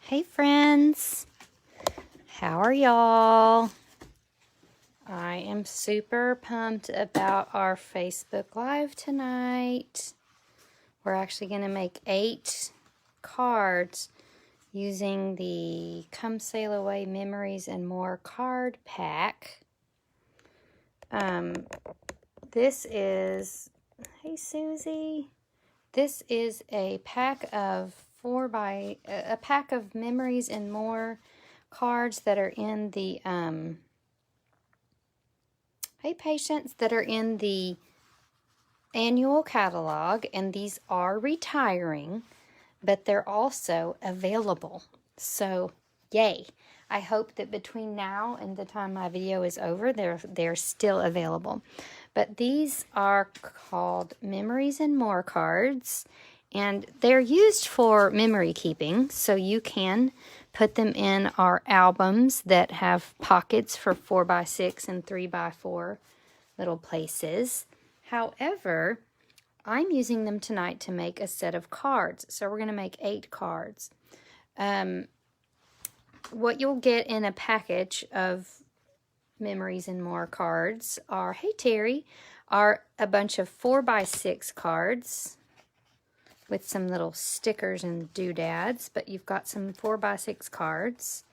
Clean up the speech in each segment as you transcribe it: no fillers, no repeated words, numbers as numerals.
Hey friends, how are y'all? I am super pumped about our Facebook Live tonight. We're actually going to make 8 cards using the Come Sail Away Memories and More card pack. This is, hey Susie, this is a pack of a pack of Memories and More cards that are in the hey Patience, that are in the annual catalog, and these are retiring, but they're also available. So yay. I hope that between now and the time my video is over, they're still available. But these are called Memories and More cards, and they're used for memory keeping, so you can put them in our albums that have pockets for 4x6 and 3x4 little places. However, I'm using them tonight to make a set of cards. So we're going to make 8 cards. What you'll get in a package of Memories and More cards are, hey Terry, are a bunch of 4x6 cards with some little stickers and doodads, but you've got some 4x6 cards.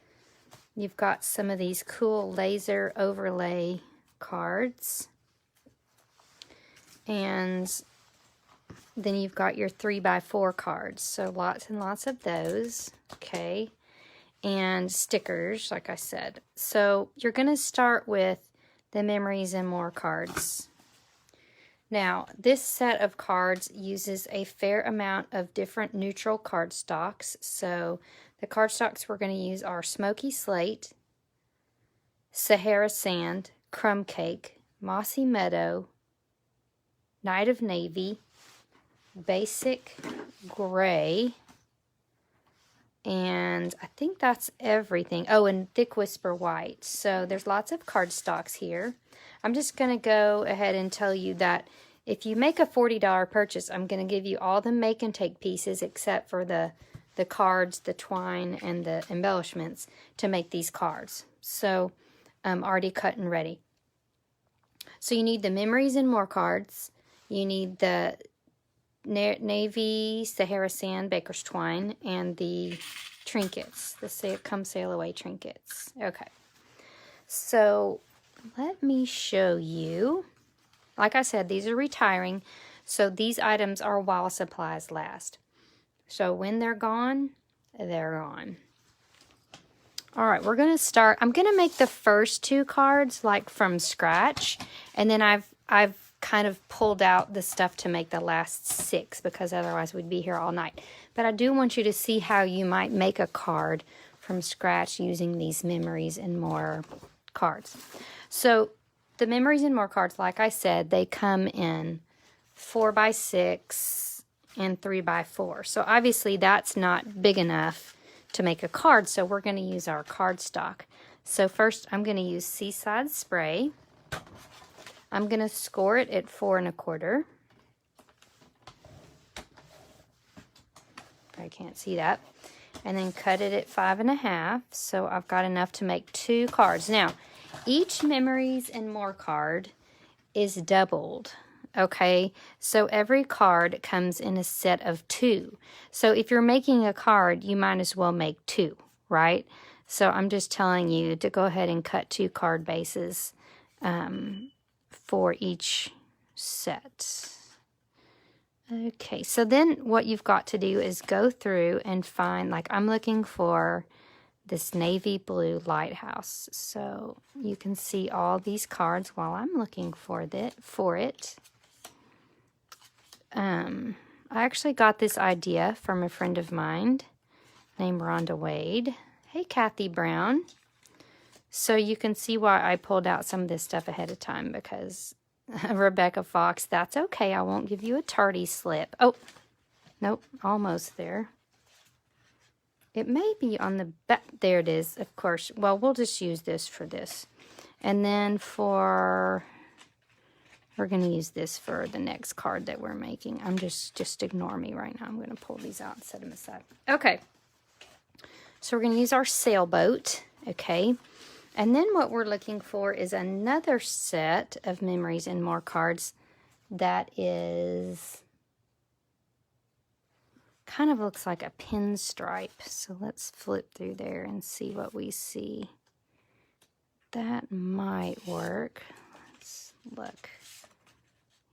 You've got some of these cool laser overlay cards. And then you've got your 3x4 cards. So lots and lots of those. Okay. And stickers, like I said. So you're going to start with the Memories and More cards. Now, this set of cards uses a fair amount of different neutral cardstocks. So the cardstocks we're going to use are Smoky Slate, Sahara Sand, Crumb Cake, Mossy Meadow, Night of Navy, Basic Gray, and I think that's everything. Oh, and Thick Whisper White. So there's lots of cardstocks here. I'm just going to go ahead and tell you that if you make a $40 purchase, I'm going to give you all the make and take pieces except for the cards, the twine, and the embellishments to make these cards. So already cut and ready. So you need the Memories and More cards. You need the Navy, Sahara Sand, Baker's Twine, and the trinkets, the Come Sail Away trinkets. Okay, so let me show you. Like I said, these are retiring, so these items are while supplies last. So when they're gone, they're gone. All right, we're going to start. I'm going to make the first 2 cards like from scratch, and then I've kind of pulled out the stuff to make the last 6 because otherwise we'd be here all night. But I do want you to see how you might make a card from scratch using these Memories and More cards. So the Memories and More cards, like I said, they come in 4x6 and 3x4. So obviously that's not big enough to make a card, so we're going to use our cardstock. So first I'm going to use Seaside Spray. I'm going to score it at 4 1/4. I can't see that. And then cut it at 5 1/2. So I've got enough to make 2 cards. Now, each Memories and More card is doubled. Okay, so every card comes in a set of 2. So if you're making a card, you might as well make 2, right? So I'm just telling you to go ahead and cut 2 card bases for each set. Okay, so then what you've got to do is go through and find, like I'm looking for this navy blue lighthouse. So you can see all these cards while I'm looking for it. I actually got this idea from a friend of mine named Rhonda Wade. Hey, Kathy Brown. So you can see why I pulled out some of this stuff ahead of time, because Rebecca Fox, that's okay. I won't give you a tardy slip. Oh, nope, almost there. It may be on the back. There it is, of course. Well, we'll just use this for this. And then we're going to use this for the next card that we're making. I'm just ignore me right now. I'm going to pull these out and set them aside. Okay. So we're going to use our sailboat, okay? And then what we're looking for is another set of Memories and More cards that is kind of looks like a pinstripe. So let's flip through there and see what we see. That might work. Let's look.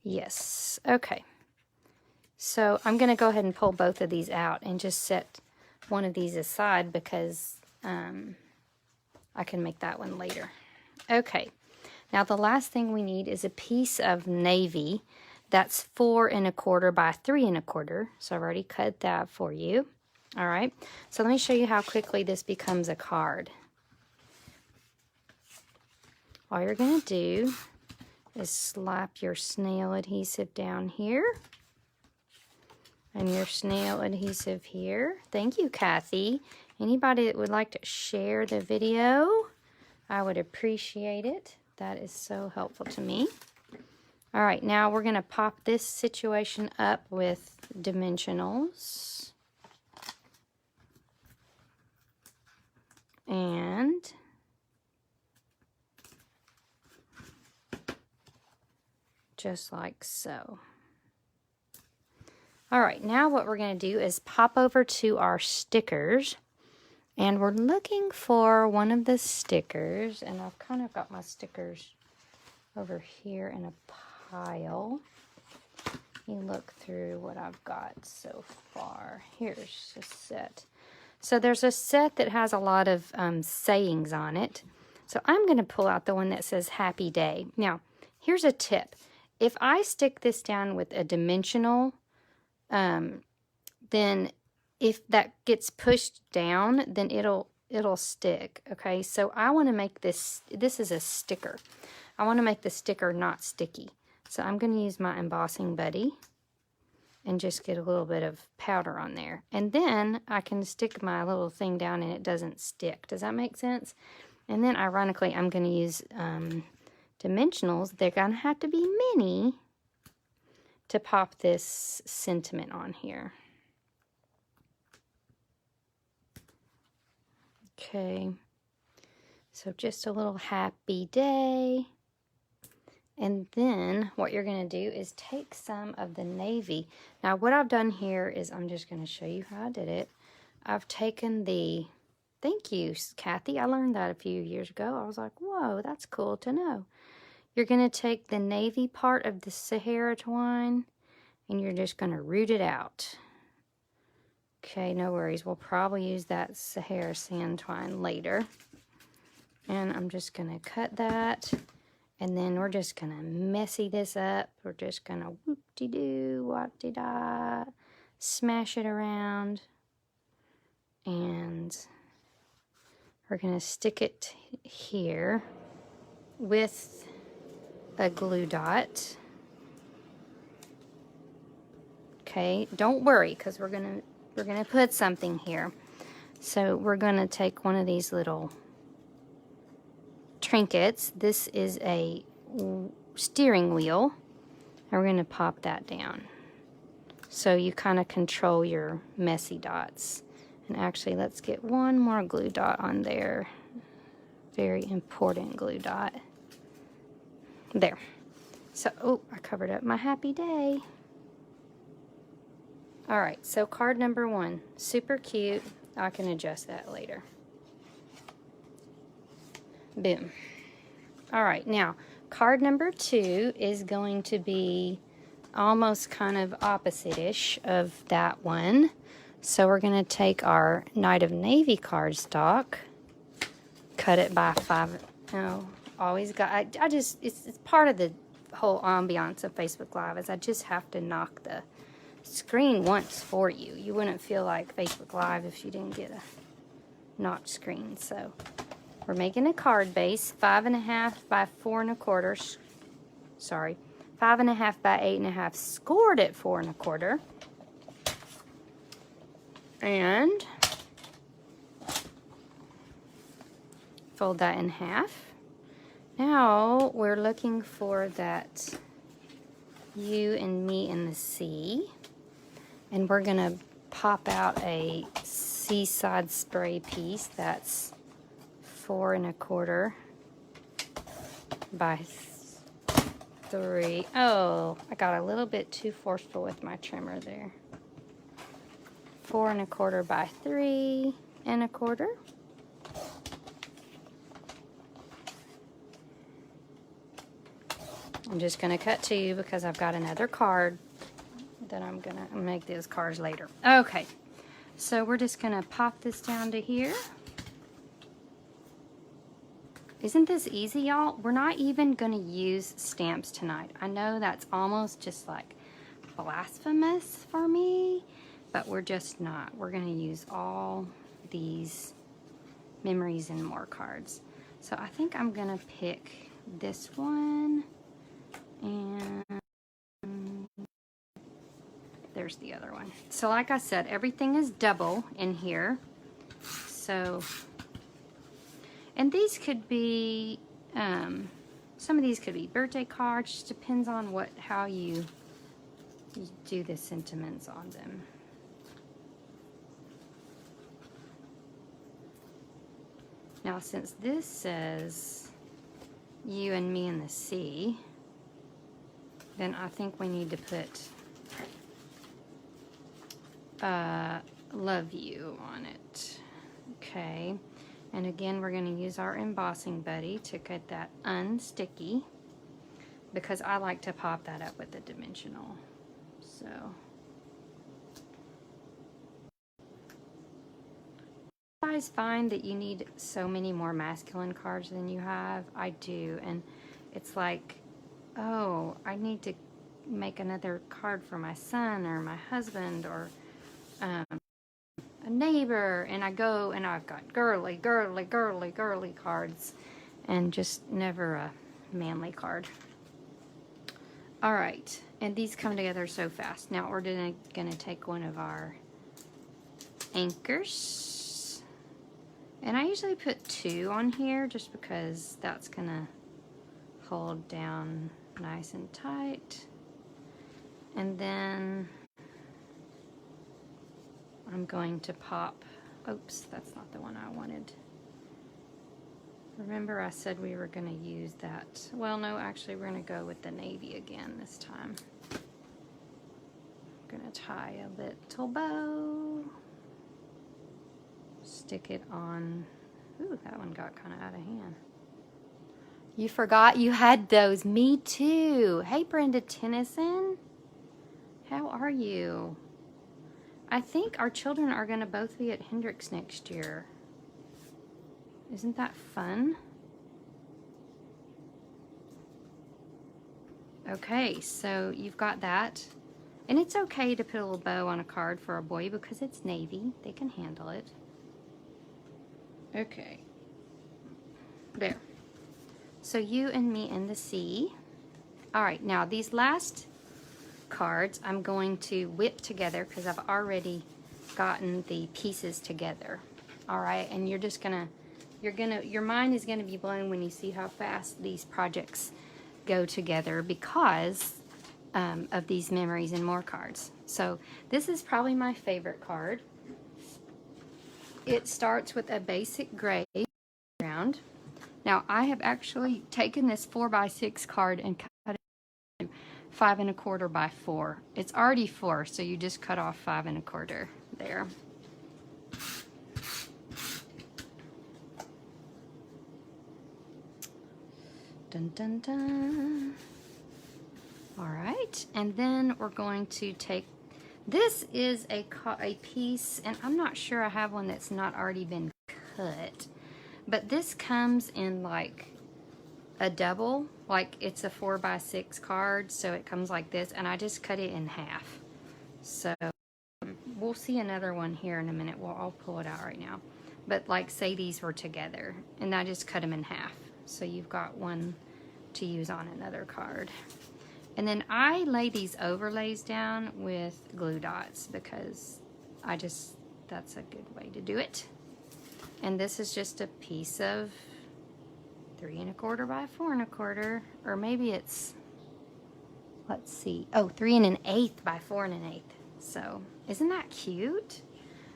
Yes, okay. So I'm going to go ahead and pull both of these out and just set one of these aside because I can make that one later. Okay, now the last thing we need is a piece of navy that's 4 1/4 by 3 1/4. So I've already cut that for you. All right, so let me show you how quickly this becomes a card. All you're going to do is slap your snail adhesive down here and your snail adhesive here. Thank you, Kathy. Anybody that would like to share the video, I would appreciate it. That is so helpful to me. All right, now we're going to pop this situation up with dimensionals. And just like so. All right, now what we're going to do is pop over to our stickers. And we're looking for one of the stickers. And I've kind of got my stickers over here in a pile. You look through what I've got so far. Here's a set. So there's a set that has a lot of sayings on it. So I'm going to pull out the one that says Happy Day. Now, here's a tip. If I stick this down with a dimensional, then if that gets pushed down, then it'll stick, okay? So I want to make this is a sticker. I want to make the sticker not sticky. So I'm going to use my embossing buddy and just get a little bit of powder on there. And then I can stick my little thing down and it doesn't stick. Does that make sense? And then ironically, I'm going to use dimensionals. They're going to have to be mini to pop this sentiment on here. Okay, so just a little happy day. And then what you're going to do is take some of the navy. Now what I've done here is I'm just going to show you how I did it. I've taken the, thank you, Kathy. I learned that a few years ago. I was like, whoa, that's cool to know. You're going to take the navy part of the Sahara twine and you're just going to root it out. Okay, no worries. We'll probably use that Sahara sand twine later. And I'm just going to cut that. And then we're just going to messy this up. We're just going to whoop-de-doo, wop-de-da, smash it around. And we're going to stick it here with a glue dot. Okay, don't worry because we're going to put something here. So we're going to take one of these little trinkets. This is a steering wheel. And we're going to pop that down. So you kind of control your messy dots. And actually, let's get one more glue dot on there. Very important glue dot. There. So, oh, I covered up my happy day. Alright, so card number 1. Super cute. I can adjust that later. Boom. Alright, now, card number 2 is going to be almost kind of opposite-ish of that one. So we're going to take our Knight of Navy cardstock, cut it by 5. No, always got, I just, it's part of the whole ambiance of Facebook Live is I just have to knock the screen once for you. You wouldn't feel like Facebook Live if you didn't get a knocked screen. So we're making a card base, 5 1/2 by 4 1/4. Sorry, 5 1/2 by 8 1/2, scored at 4 1/4. And fold that in half. Now we're looking for that you and me in the sea. And we're going to pop out a Seaside spray piece. That's 4 1/4 by 3. Oh, I got a little bit too forceful with my trimmer there. 4 1/4 by 3 1/4. I'm just going to cut 2 because I've got another card that I'm going to make those cards later. Okay, so we're just going to pop this down to here. Isn't this easy, y'all? We're not even going to use stamps tonight. I know that's almost just like blasphemous for me, but we're just not. We're going to use all these Memories and More cards. So I think I'm going to pick this one, and there's the other one. So like I said, everything is double in here. So, and these could be, some of these could be birthday cards. Just depends on how you do the sentiments on them. Now, since this says you and me in the sea, then I think we need to put love you on it. Okay. And again, we're going to use our embossing buddy to get that unsticky, because I like to pop that up with the dimensional. So you guys find that you need so many more masculine cards than you have? I do. And it's like, oh, I need to make another card for my son or my husband or a neighbor, and I go and I've got girly cards and just never a manly card. All right, and these come together so fast. Now we're gonna take one of our anchors, and I usually put 2 on here just because that's gonna hold down nice and tight. And then I'm going to pop, oops, that's not the one I wanted. Remember I said we were going to use that. Well, no, actually we're going to go with the navy again this time. I'm going to tie a little bow. Stick it on. Ooh, that one got kind of out of hand. You forgot you had those. Me too. Hey, Brenda Tennyson. How are you? I think our children are going to both be at Hendrix next year. Isn't that fun? Okay, so you've got that. And it's okay to put a little bow on a card for a boy because it's navy. They can handle it. Okay. There. So you and me in the sea. All right, now these last cards I'm going to whip together because I've already gotten the pieces together. All right, and you're just gonna, your mind is gonna be blown when you see how fast these projects go together because of these Memories and More cards. So this is probably my favorite card. It starts with a basic gray background. Now I have actually taken this 4x6 card and cut it 5 1/4 by 4. It's already 4, so you just cut off 5 1/4 there. Dun dun dun. All right, and then we're going to take, this is a piece, and I'm not sure I have one that's not already been cut, but this comes in like a double, like it's a 4x6 card, so it comes like this, and I just cut it in half. So we'll see another one here in a minute. Well, I'll pull it out right now. But like say these were together, and I just cut them in half. So you've got one to use on another card. And then I lay these overlays down with glue dots because that's a good way to do it. And this is just a piece of 3 1/4 by 4 1/4, or maybe it's, let's see, oh, 3 1/8 by 4 1/8. So isn't that cute?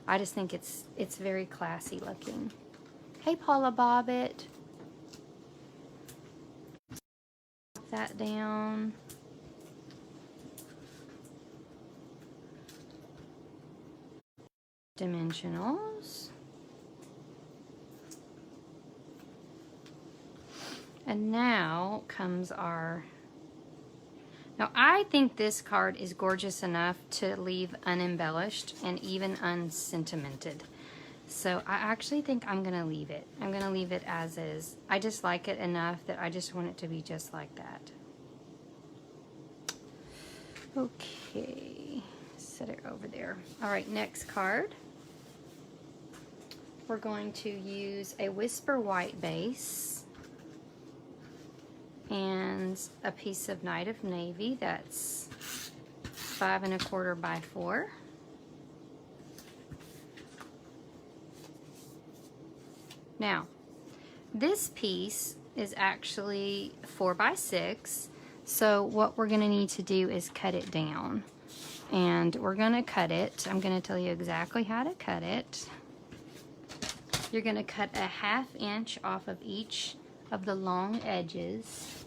I just think it's very classy looking. Hey, Paula Bobbitt. Put that down. Dimensionals. And now comes our... Now, I think this card is gorgeous enough to leave unembellished and even unsentimented. So I actually think I'm going to leave it. I'm going to leave it as is. I just like it enough that I just want it to be just like that. Okay, set it over there. All right, next card. We're going to use a Whisper White base and a piece of Night of Navy that's 5 1/4 by 4. Now, this piece is actually 4 by 6, so what we're going to need to do is cut it down. And we're going to cut it. I'm going to tell you exactly how to cut it. You're going to cut a 1/2 inch off of each of the long edges,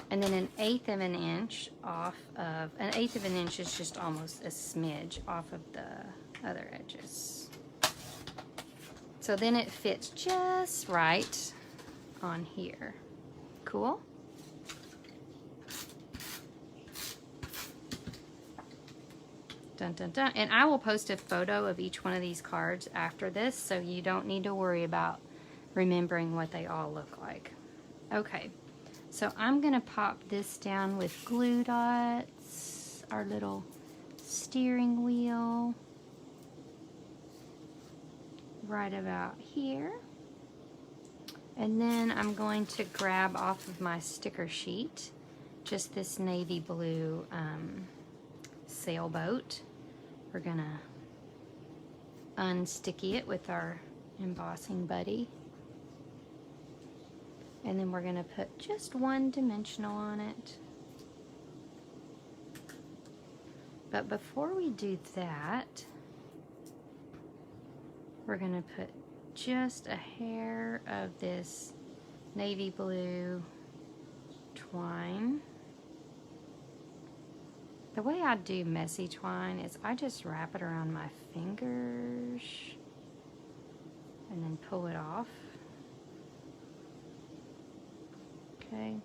and then 1/8 of an inch off of, 1/8 of an inch is just almost a smidge off of the other edges. So then it fits just right on here. Cool? Dun, dun, dun. And I will post a photo of each one of these cards after this, so you don't need to worry about remembering what they all look like. Okay, so I'm going to pop this down with glue dots, our little steering wheel, right about here. And then I'm going to grab off of my sticker sheet just this navy blue sailboat. We're gonna unsticky it with our embossing buddy. And then we're gonna put just one dimensional on it. But before we do that, we're gonna put just a hair of this navy blue twine. The way I do messy twine is I just wrap it around my fingers and then pull it off. Okay,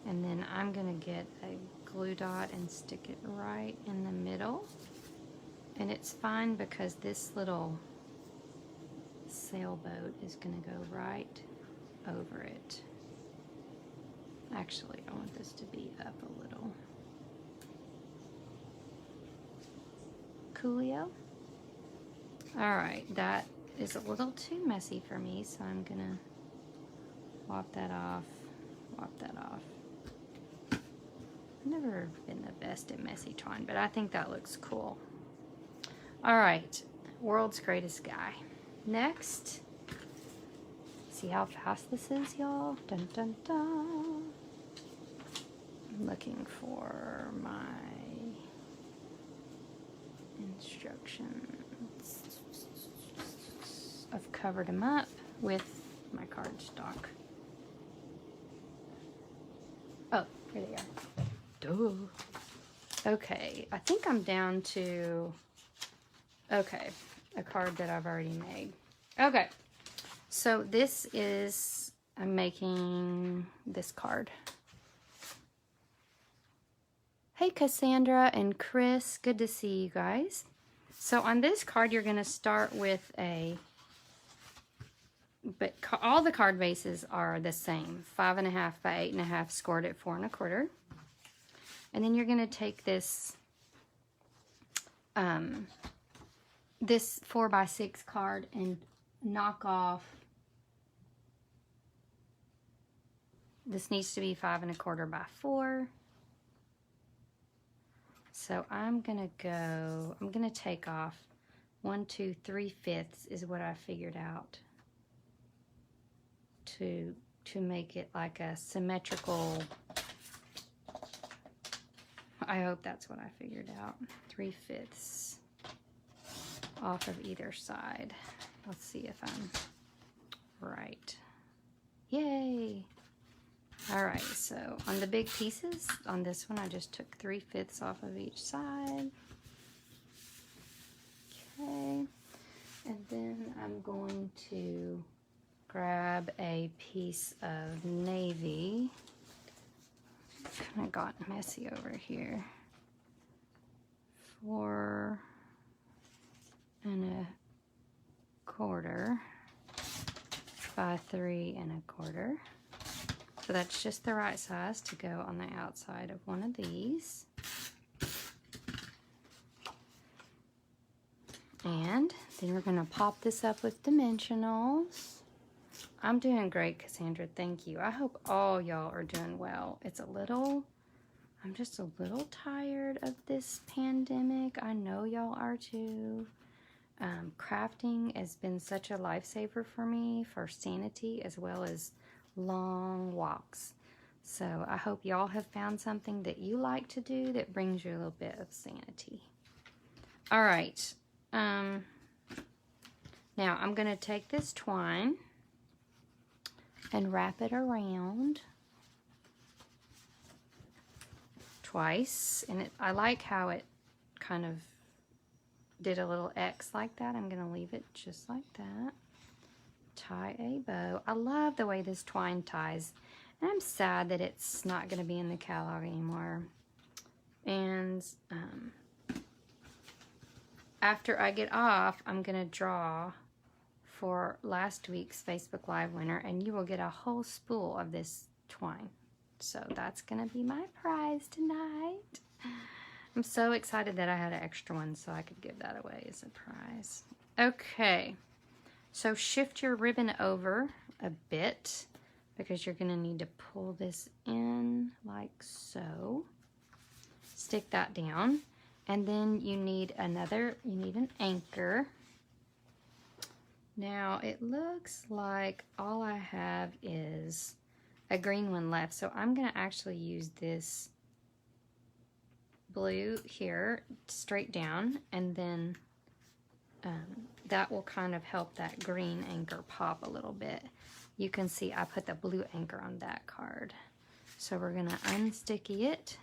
and then I'm gonna get a glue dot and stick it right in the middle. And it's fine because this little sailboat is gonna go right over it. Actually, I want this to be up a little. Coolio. All right, that is a little too messy for me, so I'm gonna wop that off, wop that off. I've never been the best at messy twine, but I think that looks cool. All right, world's greatest guy. Next, see how fast this is, y'all? Dun, dun, dun. I'm looking for my instructions. I've covered them up with my cardstock. Oh, here they are. Duh. Okay, I think I'm down to, okay, a card that I've already made. Okay, so this is, I'm making this card. Hey Cassandra and Chris, good to see you guys. So on this card, you're gonna start with a, but all the card bases are the same, 5 1/2 by 8 1/2, scored at 4 1/4. And then you're gonna take this, this 4 by 6 card and knock off, this needs to be 5 1/4 by 4. So I'm gonna take off 1, 2, 3/5 is what I figured out to make it like a symmetrical. I hope that's what I figured out. 3/5 off of either side. Let's see if I'm right. Yay! All right, so on the big pieces, on this one, I just took 3/5 off of each side. Okay, and then I'm going to grab a piece of navy. Kind of got messy over here. 4 1/4 by 3 1/4. So that's just the right size to go on the outside of one of these. And then we're gonna pop this up with dimensionals. I'm doing great, Cassandra, thank you. I hope all y'all are doing well. I'm just a little tired of this pandemic. I know y'all are too. Crafting has been such a lifesaver for me for sanity as well as long walks. So I hope y'all have found something that you like to do that brings you a little bit of sanity. All right. Now I'm going to take this twine and wrap it around twice. And I like how it kind of did a little X like that. I'm going to leave it just like that. Tie a bow. I love the way this twine ties. And I'm sad that it's not going to be in the catalog anymore. And after I get off, I'm going to draw for last week's Facebook Live winner, and you will get a whole spool of this twine. So that's going to be my prize tonight. I'm so excited that I had an extra one so I could give that away as a prize. Okay, so shift your ribbon over a bit because you're going to need to pull this in like so. Stick that down, and then you need an anchor. Now it looks like all I have is a green one left, so I'm going to actually use this blue here straight down, and then that will kind of help that green anchor pop a little bit. You can see I put the blue anchor on that card. So we're going to unsticky it,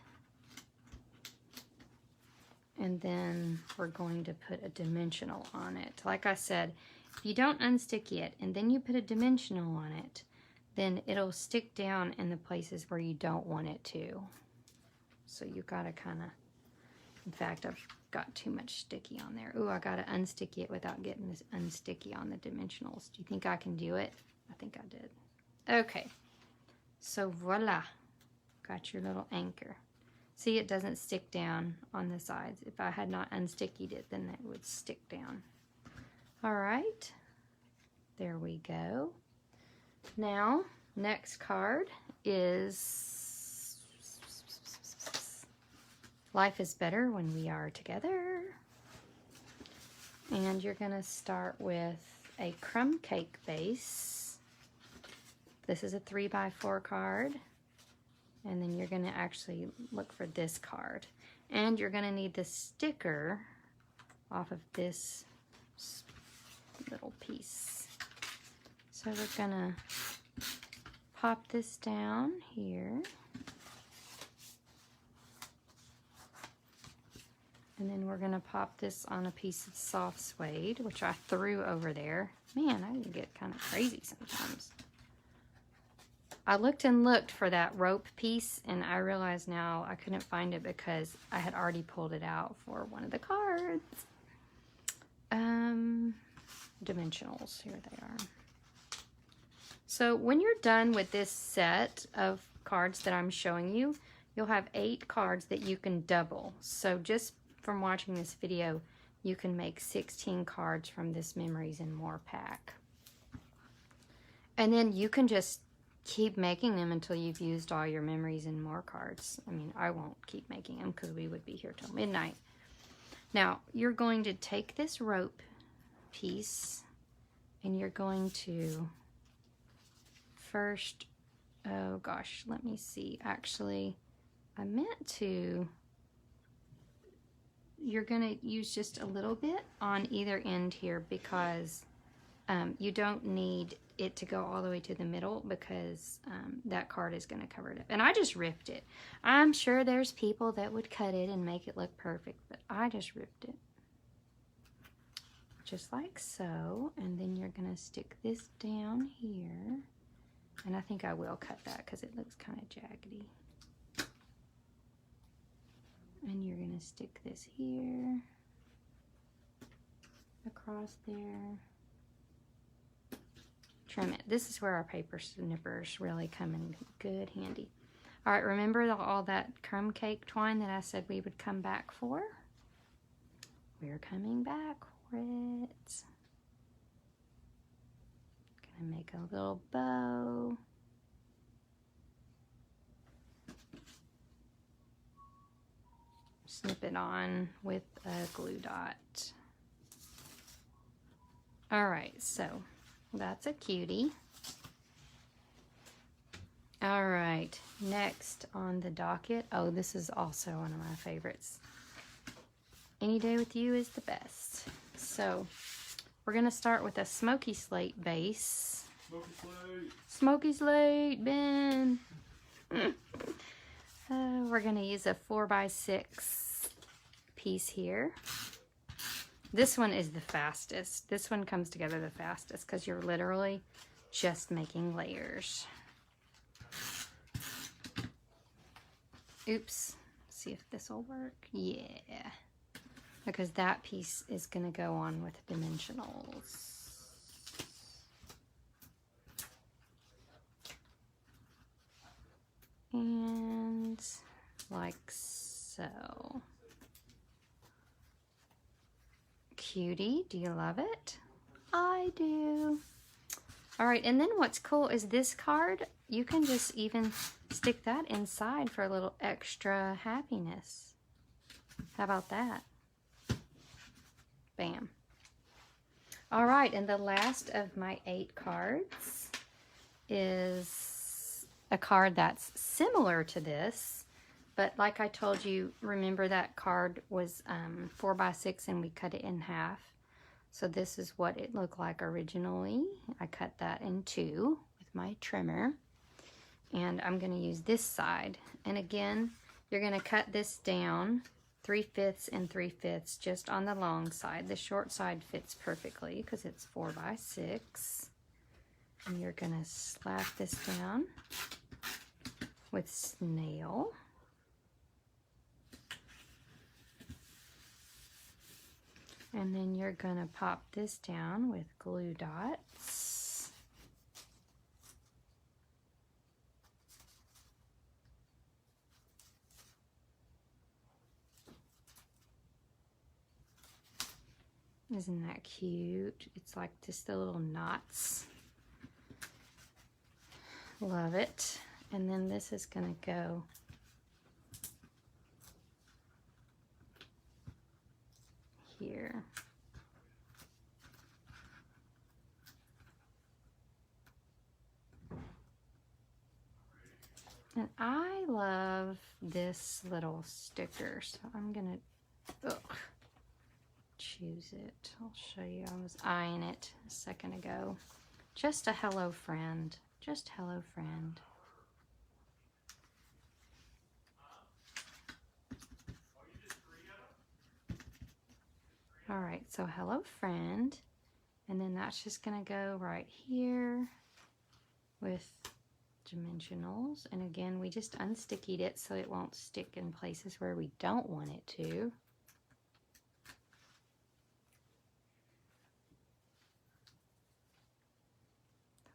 and then we're going to put a dimensional on it. Like I said, if you don't unsticky it and then you put a dimensional on it, then it'll stick down in the places where you don't want it to. So you gotta kind of, in fact, I've got too much sticky on there. Ooh, I gotta unsticky it without getting this unsticky on the dimensionals. Do you think I can do it? I think I did. Okay, so voila, got your little anchor. See, it doesn't stick down on the sides. If I had not unstickied it, then it would stick down. All right, there we go. Now, next card is Life is Better When We Are Together. And you're gonna start with a crumb cake base. This is a 3x4 card. And then you're gonna actually look for this card. And you're gonna need the sticker off of this little piece. So we're gonna pop this down here. And then we're gonna pop this on a piece of soft suede, which I threw over there. Man, I can get kind of crazy sometimes. I looked and looked for that rope piece, and I realize now I couldn't find it because I had already pulled it out for one of the cards. Dimensionals, here they are. So when you're done with this set of cards that I'm showing you, you'll have 8 cards that you can double. So just from watching this video, you can make 16 cards from this Memories and More pack. And then you can just keep making them until you've used all your Memories and More cards. I mean, I won't keep making them because we would be here till midnight. Now, you're going to take this rope piece and you're going to first, oh gosh, let me see. Actually, I meant to you're gonna use just a little bit on either end here because you don't need it to go all the way to the middle because that card is going to cover it up. And I just ripped it. I'm sure there's people that would cut it and make it look perfect, but I just ripped it. Just like so. And then you're going to stick this down here. And I think I will cut that because it looks kind of jaggedy. And you're going to stick this here, across there. Trim it. This is where our paper snippers really come in good handy. All right, remember all that crumb cake twine that I said we would come back for? We're coming back for it. Gonna make a little bow. Snip it on with a glue dot. All right, so that's a cutie. All right, next on the docket. Oh, this is also one of my favorites. Any Day with You is the best. So we're gonna start with a smoky slate base. Smoky slate. Smoky slate, Ben. We're gonna use a 4x6 piece here. This one is the fastest. This one comes together the fastest because you're literally just making layers. Oops. See if this will work. Yeah. Because that piece is going to go on with dimensionals. And like so. Cutie, do you love it? I do. All right, and then what's cool is this card, you can just even stick that inside for a little extra happiness. How about that? Bam. All right, and the last of my 8 cards is a card that's similar to this, but like I told you, remember that card was 4x6 and we cut it in half. So this is what it looked like originally. I cut that in 2 with my trimmer. And I'm going to use this side. And again, you're going to cut this down 3/5 and 3/5 just on the long side. The short side fits perfectly because it's 4x6. And you're going to slap this down with snail. And then you're going to pop this down with glue dots. Isn't that cute? It's like just the little knots. Love it. And then this is going to go here. And I love this little sticker, so I'm gonna choose it. I'll show you. I was eyeing it a second ago. Just a hello friend. Just hello friend. All right, so hello friend, and then that's just gonna go right here with dimensionals. And again, we just unstickied it so it won't stick in places where we don't want it to.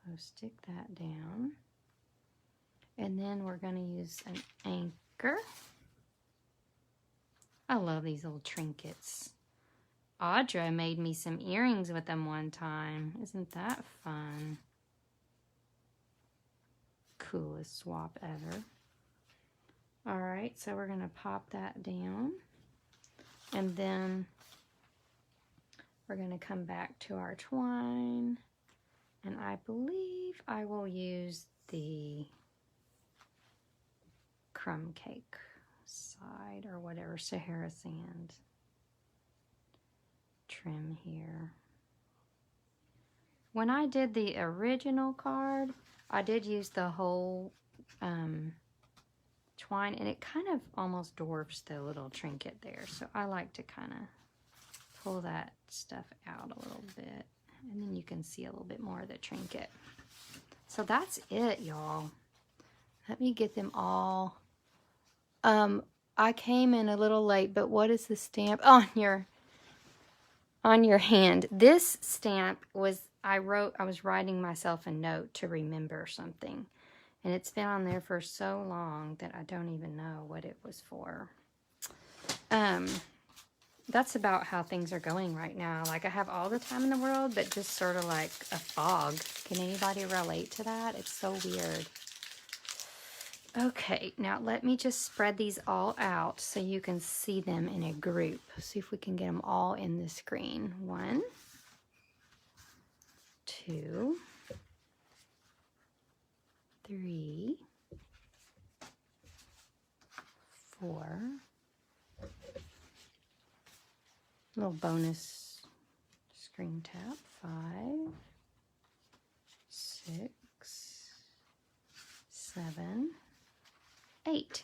So stick that down. And then we're gonna use an anchor. I love these little trinkets. Audra made me some earrings with them one time. Isn't that fun? Coolest swap ever. All right, so we're gonna pop that down. And then we're gonna come back to our twine. And I believe I will use the crumb cake side or whatever, Sahara sand. trim here. When I did the original card, I did use the whole twine, and it kind of almost dwarfs the little trinket there. So I like to kind of pull that stuff out a little bit, and then you can see a little bit more of the trinket. So that's it, y'all. Let me get them all. I came in a little late, but what is the stamp on your hand? This stamp was, I was writing myself a note to remember something. And it's been on there for so long that I don't even know what it was for. That's about how things are going right now. Like, I have all the time in the world, but just sort of like a fog. Can anybody relate to that? It's so weird. Okay, now let me just spread these all out so you can see them in a group. See if we can get them all in the screen. 1, 2, 3, 4. Little bonus screen tap. 5, 6, 7, 8.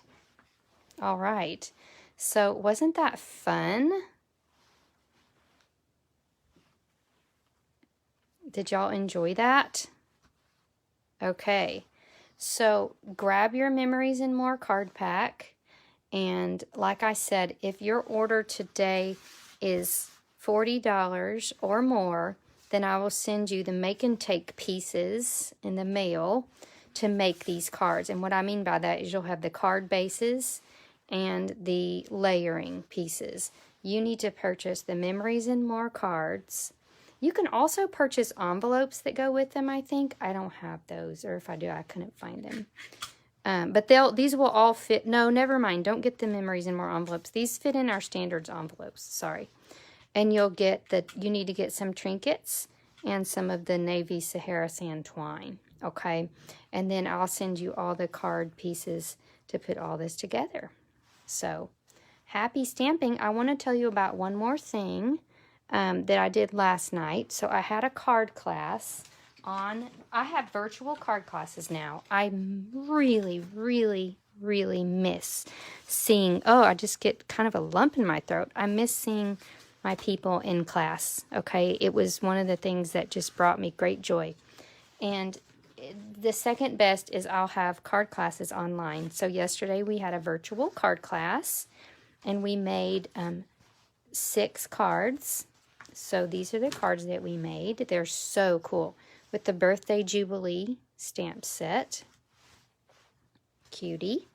All right. So wasn't that fun? Did y'all enjoy that? Okay. So grab your Memories and More card pack. And like I said, if your order today is $40 or more, then I will send you the make and take pieces in the mail to make these cards. And what I mean by that is you'll have the card bases and the layering pieces. You need to purchase the Memories and More cards. You can also purchase envelopes that go with them, I think. I don't have those, or if I do, I couldn't find them. But these will all fit. No, never mind. Don't get the Memories and More envelopes. These fit in our standards envelopes. Sorry. And you'll get you need to get some trinkets and some of the Navy Sahara Sand twine. Okay. And then I'll send you all the card pieces to put all this together. So happy stamping. I want to tell you about one more thing that I did last night. So I had a card class. I have virtual card classes now. I really, really, really miss seeing, I just get kind of a lump in my throat. I miss seeing my people in class, okay? It was one of the things that just brought me great joy. And the second best is I'll have card classes online. So yesterday we had a virtual card class, and we made 6 cards. So these are the cards that we made. They're so cool. With the Birthday Jubilee stamp set. Cutie.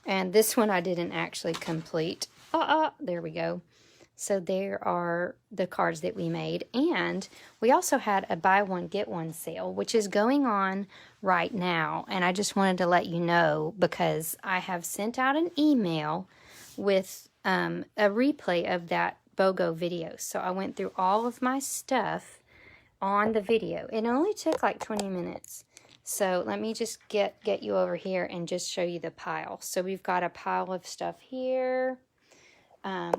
And this one I didn't actually complete. There we go. So there are the cards that we made. And we also had a buy one, get one sale, which is going on right now. And I just wanted to let you know because I have sent out an email with a replay of that BOGO video. So I went through all of my stuff on the video. It only took like 20 minutes. So let me just get you over here and just show you the pile. So we've got a pile of stuff here.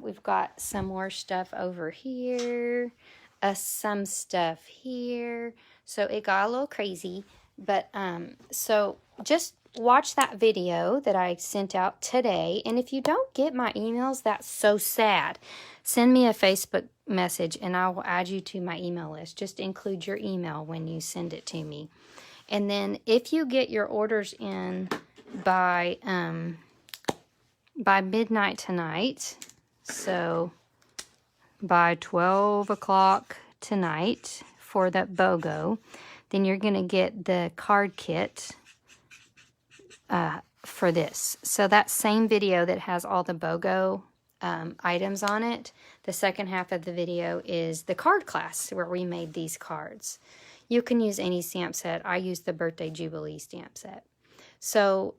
We've got some more stuff over here. Some stuff here. So it got a little crazy. But so just watch that video that I sent out today. And if you don't get my emails, that's so sad. Send me a Facebook message and I will add you to my email list. Just include your email when you send it to me. And then if you get your orders in by midnight tonight, so by 12 o'clock tonight for that BOGO, then you're going to get the card kit for this. So that same video that has all the BOGO items on it, the second half of the video is the card class where we made these cards. You can use any stamp set. I use the Birthday Jubilee stamp set. So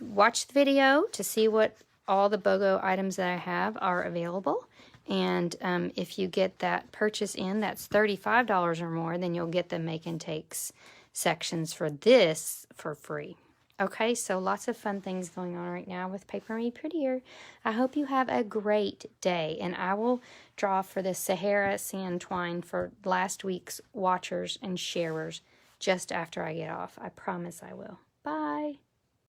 watch the video to see what all the BOGO items that I have are available. And if you get that purchase in, that's $35 or more, then you'll get the make and takes sections for this for free. Okay, so lots of fun things going on right now with Paper Me Prettier. I hope you have a great day, and I will draw for the Sahara Sand Twine for last week's watchers and sharers just after I get off. I promise I will.